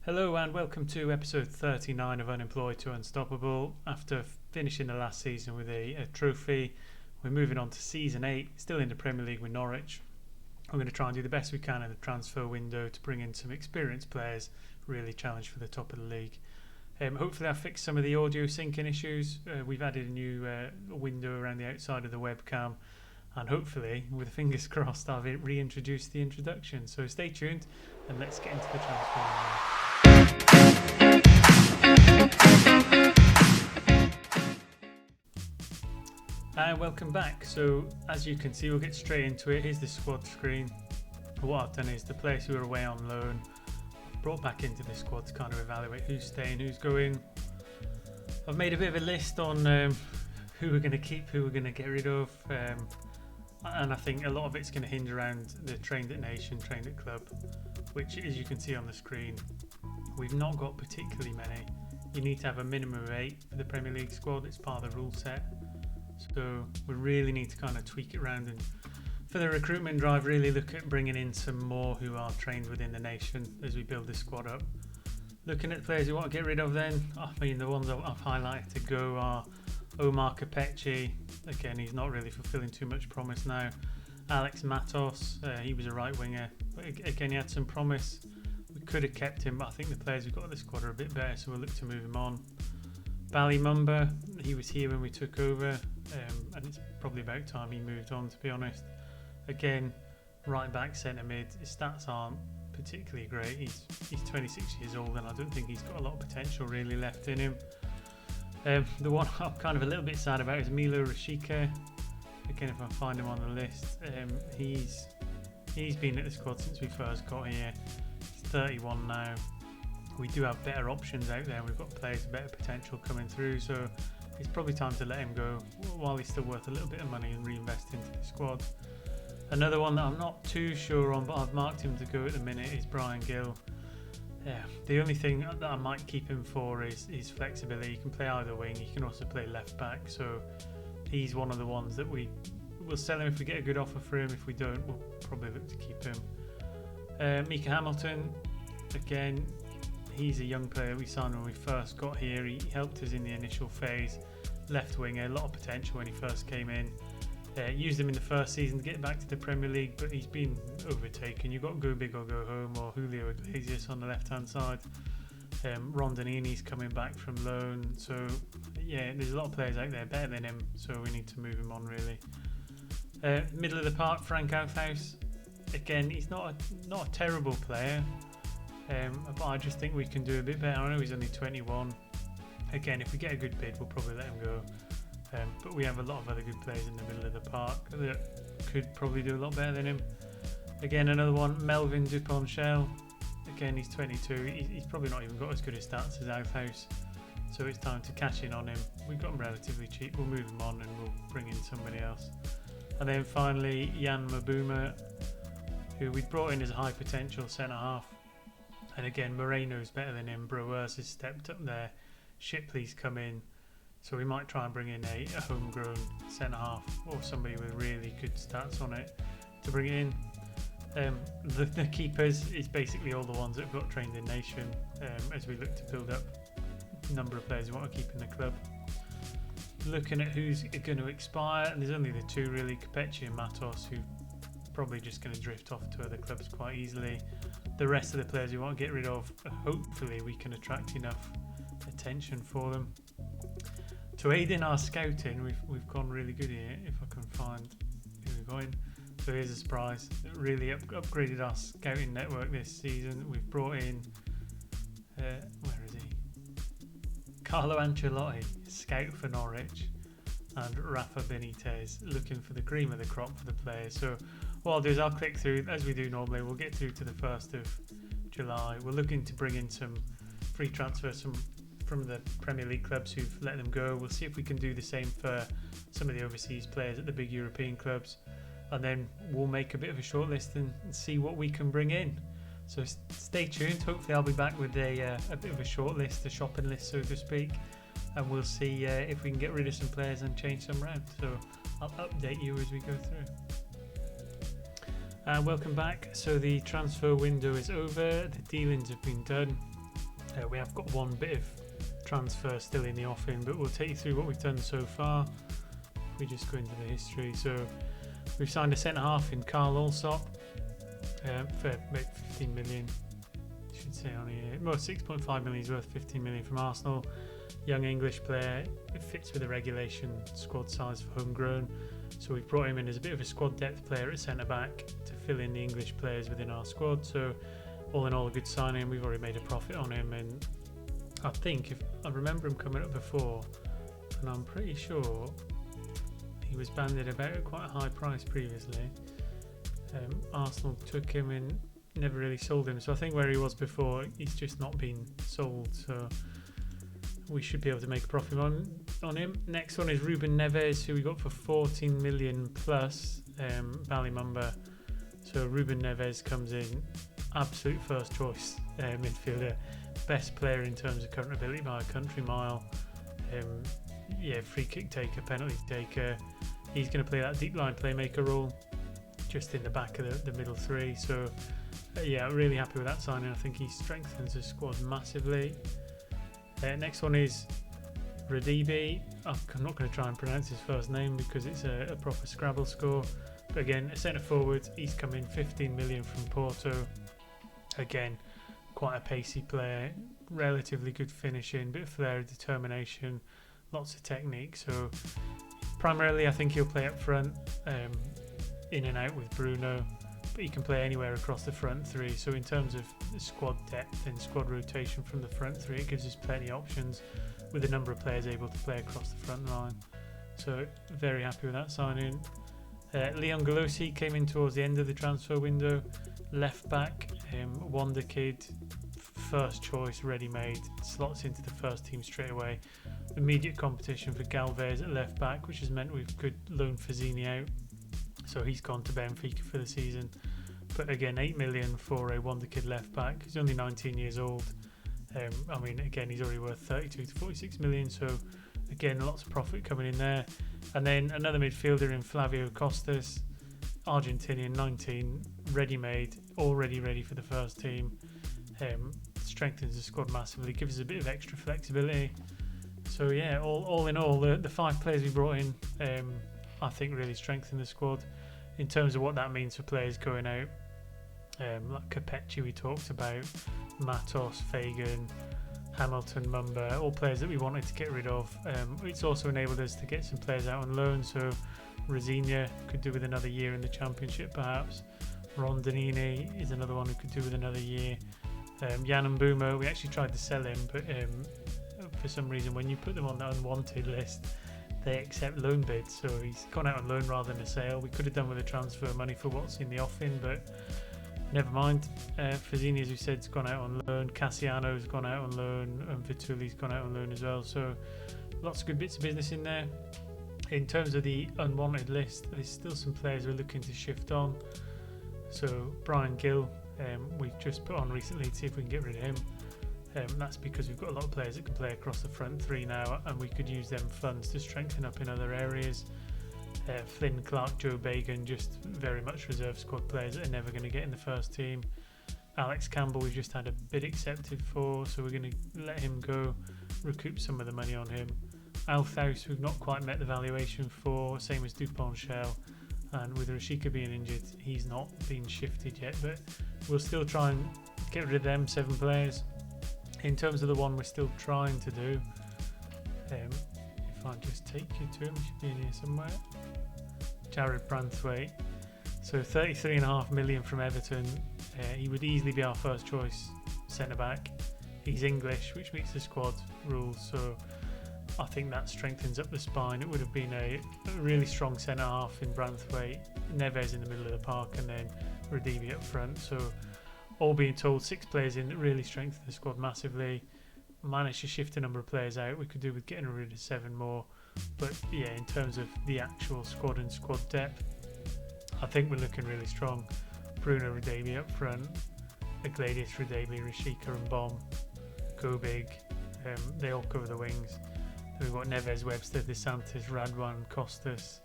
Hello and welcome to episode 39 of Unemployed to Unstoppable. After finishing the last season with a trophy, we're moving on to season 8, still in the Premier League with Norwich. We're going to try and do the best we can in the transfer window to bring in some experienced players, really challenge for the top of the league. Hopefully I've fixed some of the audio syncing issues. We've added a new window around the outside of the webcam, and hopefully, with fingers crossed, I've reintroduced the introduction. So stay tuned and let's get into the transfer window. And welcome back. So as you can see, we'll get straight into it. Here's the squad screen. What I've done is the players who are away on loan brought back into the squad to kind of evaluate who's staying, who's going. I've made a bit of a list on who we're going to keep, who we're going to get rid of, and I think a lot of it's going to hinge around the trained at nation, trained at club, which, as you can see on the screen, we've not got particularly many. You need to have a minimum of 8 for the Premier League squad. It's part of the rule set. So we really need to kind of tweak it around, and for the recruitment drive, really look at bringing in some more who are trained within the nation as we build this squad up. Looking at players we want to get rid of then, I mean the ones I've highlighted to go are Omar Kapechi. Again, he's not really fulfilling too much promise now. Alex Matos, he was a right winger, but again he had some promise. We could have kept him, but I think the players we've got in the squad are a bit better, so we'll look to move him on. Bally Mumba, he was here when we took over, and it's probably about time he moved on, to be honest. Again, right back, centre mid, his stats aren't particularly great. He's 26 years old and I don't think he's got a lot of potential really left in him. The one I'm kind of a little bit sad about is Milo Rashika. Again, if I find him on the list, he's been at the squad since we first got here. He's 31 now. We do have better options out there. We've got players with better potential coming through, so it's probably time to let him go while he's still worth a little bit of money and reinvest into the squad. Another one that I'm not too sure on, but I've marked him to go at the minute, is Brian Gill. Yeah, the only thing that I might keep him for is his flexibility. He can play either wing, he can also play left back, so he's one of the ones that we'll sell him if we get a good offer for him. If we don't, we'll probably look to keep him. Mika Hamilton, again, he's a young player we signed when we first got here. He helped us in the initial phase. Left winger, a lot of potential when he first came in. Used him in the first season to get back to the Premier League, but he's been overtaken. You've got to go big or go home, or Julio Iglesias on the left-hand side. Rondonini's coming back from loan. So, yeah, there's a lot of players out there better than him, so we need to move him on, really. Middle of the park, Frank Outhouse. Again, he's not a terrible player. But I just think we can do a bit better. I know he's only 21. Again, if we get a good bid, we'll probably let him go. But we have a lot of other good players in the middle of the park that could probably do a lot better than him. Again, another one, Melvin Dupont-Shell. Again, he's 22. He's probably not even got as good a stats as Outhouse. So it's time to cash in on him. We've got him relatively cheap. We'll move him on and we'll bring in somebody else. And then finally, Jan Mabuma, who we brought in as a high potential centre-half. And again, Moreno's better than him. Brouwers has stepped up there. Shipley's come in. So we might try and bring in a homegrown centre-half or somebody with really good stats on it to bring it in. The keepers is basically all the ones that have got trained in nation, as we look to build up the number of players we want to keep in the club. Looking at who's going to expire, and there's only the two really, Kapechi and Matos, who probably just going to drift off to other clubs quite easily. The rest of the players we want to get rid of, hopefully we can attract enough attention for them. To aid in our scouting, we've gone really good here. If I can find who we're going. So here's a surprise. It really upgraded our scouting network this season. We've brought in, where is he? Carlo Ancelotti, scout for Norwich, and Rafa Benitez, looking for the cream of the crop for the players. So what I'll do is I'll click through, as we do normally. We'll get through to the 1st of July. We're looking to bring in some free transfers from the Premier League clubs who've let them go. We'll see if we can do the same for some of the overseas players at the big European clubs, and then we'll make a bit of a shortlist and see what we can bring in. So stay tuned. Hopefully I'll be back with a bit of a shortlist, a shopping list, so to speak, and we'll see if we can get rid of some players and change some around. So I'll update you as we go through. Welcome back. So the transfer window is over. The dealings have been done. We have got one bit of transfer still in the offing, but we'll take you through what we've done so far. If we just go into the history, so we've signed a centre half in Carl Allsop for about 15 million. I should say on here, well, 6.5 million is worth 15 million from Arsenal. Young English player, it fits with the regulation squad size for homegrown. So we've brought him in as a bit of a squad depth player at centre back to fill in the English players within our squad. So all in all, a good signing. We've already made a profit on him, and I think, if I remember him coming up before, and I'm pretty sure he was banded about at quite a high price previously. Arsenal took him and never really sold him, so I think where he was before, he's just not been sold, so we should be able to make a profit on him. Next one is Ruben Neves, who we got for 14 million plus, Ballymumba. So Ruben Neves comes in, absolute first choice midfielder, best player in terms of current ability by a country mile. Free kick taker, penalty taker. He's going to play that deep line playmaker role, just in the back of the middle three. So really happy with that signing. I think he strengthens the squad massively. Next one is Radibi. I'm not going to try and pronounce his first name because it's a proper Scrabble score. But again, a centre forward. He's come in 15 million from Porto. Again, quite a pacey player, relatively good finishing, bit of flair, determination, lots of technique. So primarily, I think he'll play up front, in and out with Bruno. But he can play anywhere across the front three. So in terms of the squad depth and squad rotation from the front three, it gives us plenty of options with a number of players able to play across the front line. So very happy with that signing. Leon Galosi came in towards the end of the transfer window. Left back, wonder kid, first choice, ready-made, slots into the first team straight away. Immediate competition for Galvez at left back, which has meant we could loan Fazzini out. So he's gone to Benfica for the season. But again, 8 million for a wonder kid left back. He's only 19 years old. Again, he's already worth 32 to 46 million. So again, lots of profit coming in there. And then another midfielder in Flavio Costas, Argentinian, 19, ready-made, already ready for the first team. Strengthens the squad massively, gives us a bit of extra flexibility. So all in all, the 5 players we brought in, I think really strengthen the squad in terms of what that means for players going out. Like Capecci we talked about, Matos, Fagan, Hamilton, Mumba, all players that we wanted to get rid of. It's also enabled us to get some players out on loan, so Rosinia could do with another year in the Championship perhaps. Rondinini is another one who could do with another year. Jan Mbeumo, we actually tried to sell him, but for some reason when you put them on the unwanted list, they accept loan bids, so he's gone out on loan rather than a sale. We could have done with a transfer money for what's in the offing, but never mind. Fazzini, as we said, has gone out on loan. Cassiano's gone out on loan, and Vitulli's gone out on loan as well. So lots of good bits of business in there. In terms of the unwanted list, there's still some players we're looking to shift on. So Brian Gill, we've just put on recently to see if we can get rid of him. That's because we've got a lot of players that can play across the front three now, and we could use them funds to strengthen up in other areas. Flynn Clark, Joe Bagan, just very much reserve squad players that are never going to get in the first team. Alex Campbell, we've just had a bid accepted for, so we're going to let him go, recoup some of the money on him. Althaus, we've not quite met the valuation for, same as Duponchel, and with Rashika being injured, he's not been shifted yet, but we'll still try and get rid of them 7 players. In terms of the one we're still trying to do, if I just take you to him, he should be in here somewhere. Jared Branthwaite, so 33.5 million from Everton. He would easily be our first choice centre back. He's English, which meets the squad rules, so I think that strengthens up the spine. It would have been a really strong centre half in Branthwaite, Neves in the middle of the park, and then Radibi up front. So all being told, 6 players in that really strengthen the squad massively. Managed to shift a number of players out. We could do with getting rid of 7 more. But in terms of the actual squad and squad depth, I think we're looking really strong. Bruno Radabi up front, Iglesias, Radabi, Rashika and Bomb. Go big. They all cover the wings. Then we've got Neves, Webster, DeSantis, Radwan, Costas.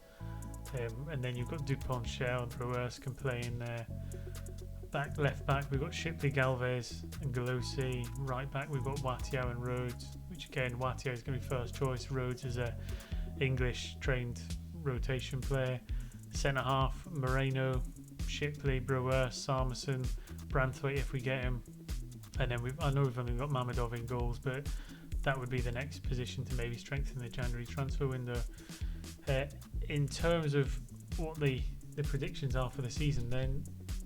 And then you've got Duponchel and Proers can play in there. left back we've got Shipley, Galvez and Galosi. Right back we've got Watio and Rhodes, which again Watio is going to be first choice. Rhodes is a English trained rotation player. Centre half Moreno, Shipley, Brewer, Sarmison, Branthwaite if we get him. And then I know we've only got Mamadov in goals, but that would be the next position to maybe strengthen the January transfer window. In terms of what the predictions are for the season, then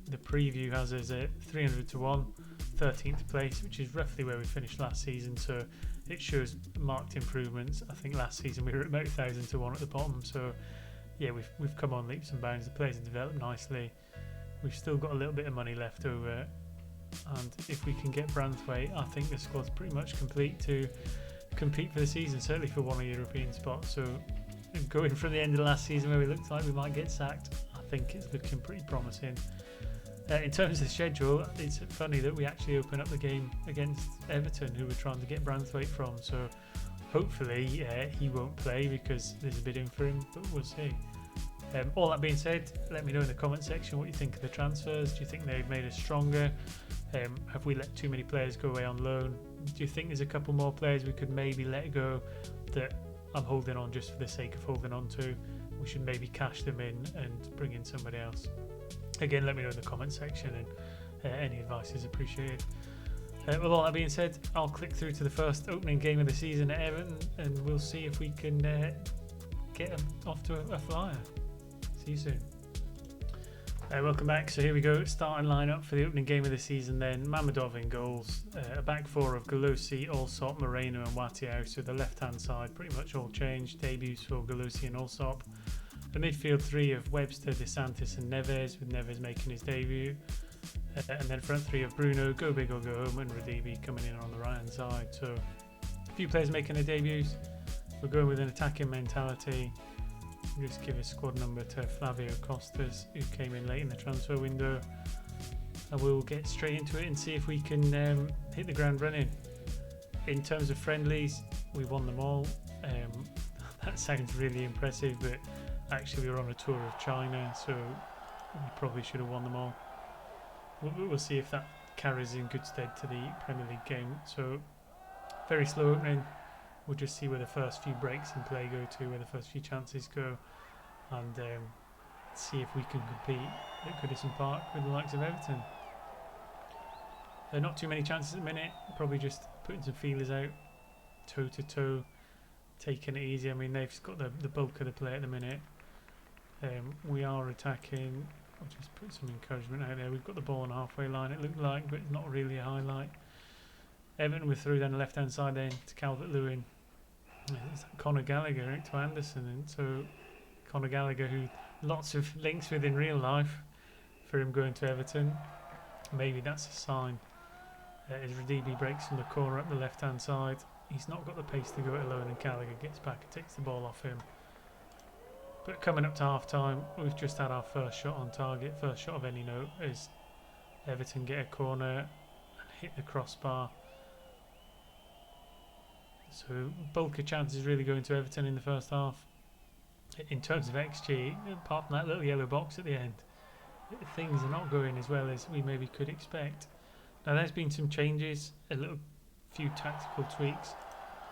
the preview has us at 300 to 1, 13th place, which is roughly where we finished last season, so it shows marked improvements. I think last season we were at about 1,000 to 1 at the bottom, so yeah, we've come on leaps and bounds. The players have developed nicely. We've still got a little bit of money left over, and if we can get Branthwaite, I think the squad's pretty much complete to compete for the season, certainly for one of the European spots. So going from the end of the last season where we looked like we might get sacked, I think it's looking pretty promising. In terms of the schedule, it's funny that we actually open up the game against Everton, who we're trying to get Branthwaite from, so hopefully he won't play because there's a bid in for him, but we'll see. All that being said, let me know in the comment section what you think of the transfers. Do you think they've made us stronger? Have we let too many players go away on loan? Do you think there's a couple more players we could maybe let go that I'm holding on just for the sake of holding on to? We should maybe cash them in and bring in somebody else. Again, let me know in the comment section, and any advice is appreciated. With all that being said, I'll click through to the first opening game of the season at Everton, and we'll see if we can get them off to a flyer. See you soon. Welcome back. So here we go, starting lineup for the opening game of the season then. Mamadov in goals, a back four of Galosi, Allsop, Moreno and Watio. So the left hand side pretty much all changed. Debuts for Galosi and Allsop. A midfield three of Webster, DeSantis and Neves, with Neves making his debut. And then front three of Bruno, go big or go home, and Radibi coming in on the right hand side. So a few players making their debuts. We're going with an attacking mentality. Just give a squad number to Flavio Costas, who came in late in the transfer window, and we'll get straight into it and see if we can hit the ground running. In terms of friendlies, we won them all. That sounds really impressive, but actually we were on a tour of China, so we probably should have won them all. We'll see if that carries in good stead to the Premier League game. So very slow opening. We'll just see where the first few breaks in play go to, where the first few chances go, and see if we can compete at Goodison Park with the likes of Everton. Not too many chances at the minute, probably just putting some feelers out, toe to toe, taking it easy. I mean, they've got the bulk of the play at the minute. We are attacking. I'll just put some encouragement out there. We've got the ball on the halfway line, it looked like, but not really a highlight. Everton were through down the left hand side then to Calvert-Lewin. It's Conor Gallagher to Anderson, and so Conor Gallagher, who lots of links with in real life, for him going to Everton. Maybe that's a sign. As Radibi breaks from the corner up the left hand side, he's not got the pace to go it alone, and Gallagher gets back and takes the ball off him. But coming up to half time, we've just had our first shot on target, first shot of any note, as Everton get a corner and hit the crossbar. So bulk of chances really going to Everton in the first half. In terms of XG, apart from that little yellow box at the end, things are not going as well as we maybe could expect. Now there's been some changes, a few tactical tweaks,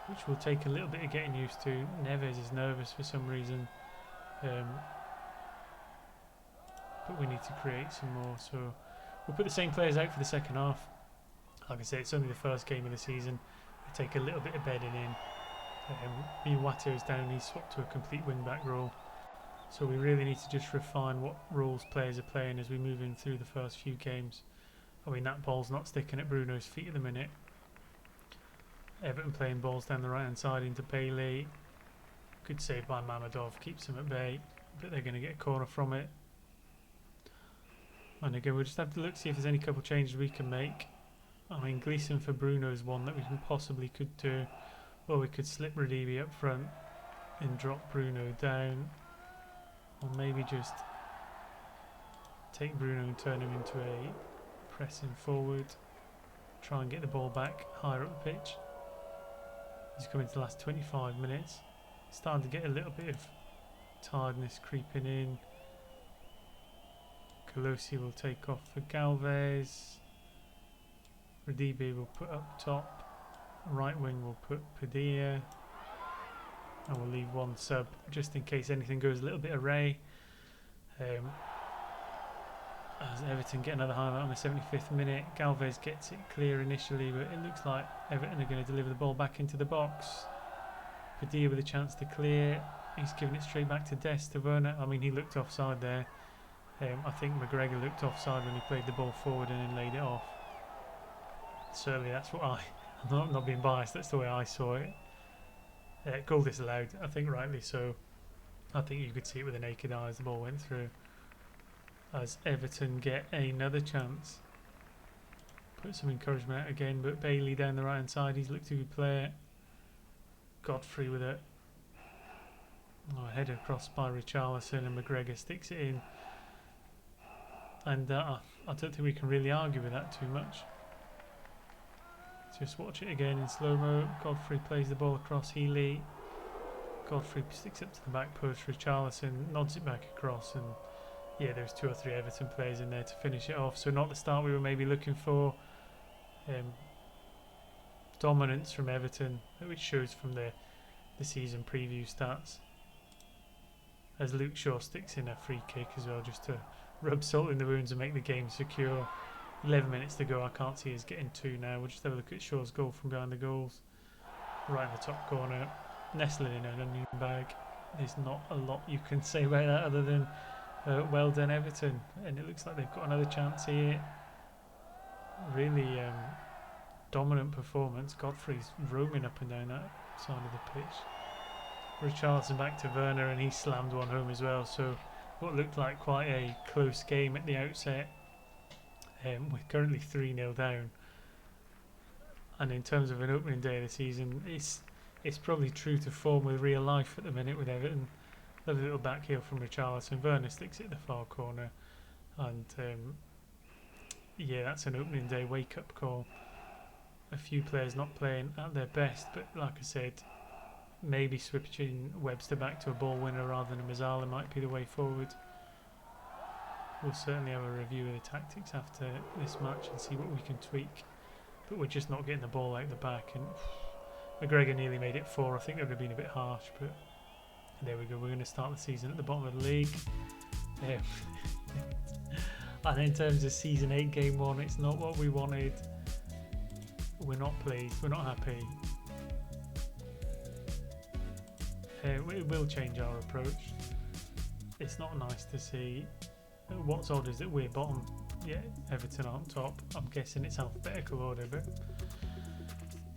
which will take a little bit of getting used to. Neves is nervous for some reason, but we need to create some more. So we'll put the same players out for the second half. Like I said, it's only the first game of the season. Take a little bit of bedding in. Watio's down, he's swapped to a complete wing-back role. So we really need to just refine what roles players are playing as we move in through the first few games. I mean, that ball's not sticking at Bruno's feet at the minute. Everton playing balls down the right-hand side into Bailey. Good save by Mamadov, keeps him at bay, but they're going to get a corner from it. And again, we'll just have to look, see if there's any couple changes we can make. I mean, Gleeson for Bruno is one that we could do, or we could slip Radibi up front and drop Bruno down, or maybe just take Bruno and turn him into a pressing forward, try and get the ball back higher up the pitch. He's coming to the last 25 minutes, starting to get a little bit of tiredness creeping in. Colosi will take off for Galvez. Radibe will put up top. Right wing will put Padilla. And we'll leave one sub just in case anything goes a little bit array. As Everton get another highlight on the 75th minute. Galvez gets it clear initially, but it looks like Everton are going to deliver the ball back into the box. Padilla with a chance to clear. He's giving it straight back to Dest, to Werner. I mean, he looked offside there. I think McGregor looked offside when he played the ball forward and then laid it off. Certainly that's what I'm not being biased, that's the way I saw it. Goal disallowed, I think rightly so. I think you could see it with the naked eye as the ball went through. As Everton get another chance. Put some encouragement out again, but Bailey down the right hand side, he's looked a good player. Godfrey with it. Header across by Richarlison, and McGregor sticks it in. And I don't think we can really argue with that too much. Just watch it again in slow-mo. Godfrey plays the ball across Healy. Godfrey sticks it to the back post. Richarlison nods it back across, and yeah, there's 2 or 3 Everton players in there to finish it off. So not the start we were maybe looking for. Dominance from Everton, which shows from the season preview stats. As Luke Shaw sticks in a free kick as well, just to rub salt in the wounds and make the game secure. 11 minutes to go. I can't see us getting 2 now. We'll just have a look at Shaw's goal from behind the goals. Right in the top corner. Nestling in an onion bag. There's not a lot you can say about that other than well done Everton. And it looks like they've got another chance here. Really dominant performance. Godfrey's roaming up and down that side of the pitch. Richarlison back to Werner, and he slammed one home as well. So what looked like quite a close game at the outset. We're currently 3-0 down, and in terms of an opening day of the season, it's probably true to form with real life at the minute with Everton. Lovely little back heel from Richarlison. Werner sticks it in the far corner, and yeah, that's an opening day wake-up call. A few players not playing at their best, but like I said, maybe switching Webster back to a ball winner rather than a Mazzala might be the way forward. We'll certainly have a review of the tactics after this match and see what we can tweak. But we're just not getting the ball out the back. And McGregor nearly made it 4. I think that would have been a bit harsh, but there we go. We're going to start the season at the bottom of the league. And in terms of Season 8 Game 1, it's not what we wanted. We're not pleased. We're not happy. It will change our approach. It's not nice to see. What's odd is that we're bottom. Yeah, Everton aren't top. I'm guessing it's alphabetical order, but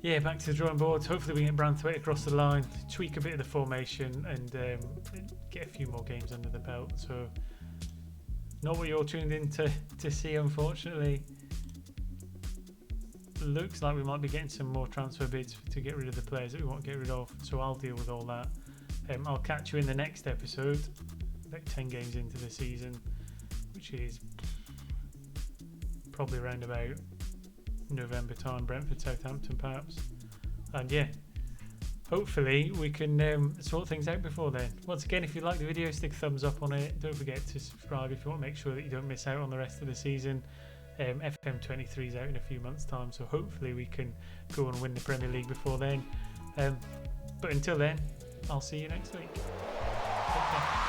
yeah, back to the drawing board. Hopefully we get Branthwaite across the line, tweak a bit of the formation, and get a few more games under the belt. So not what you're tuned in to see, unfortunately. Looks like we might be getting some more transfer bids to get rid of the players that we want to get rid of. So I'll deal with all that. I'll catch you in the next episode, about 10 games into the season, which is probably around about November time, Brentford, Southampton perhaps. And yeah, hopefully we can sort things out before then. Once again, if you like the video, stick a thumbs up on it. Don't forget to subscribe if you want to make sure that you don't miss out on the rest of the season. FM23 is out in a few months time, so hopefully we can go and win the Premier League before then. But until then, I'll see you next week. Take care.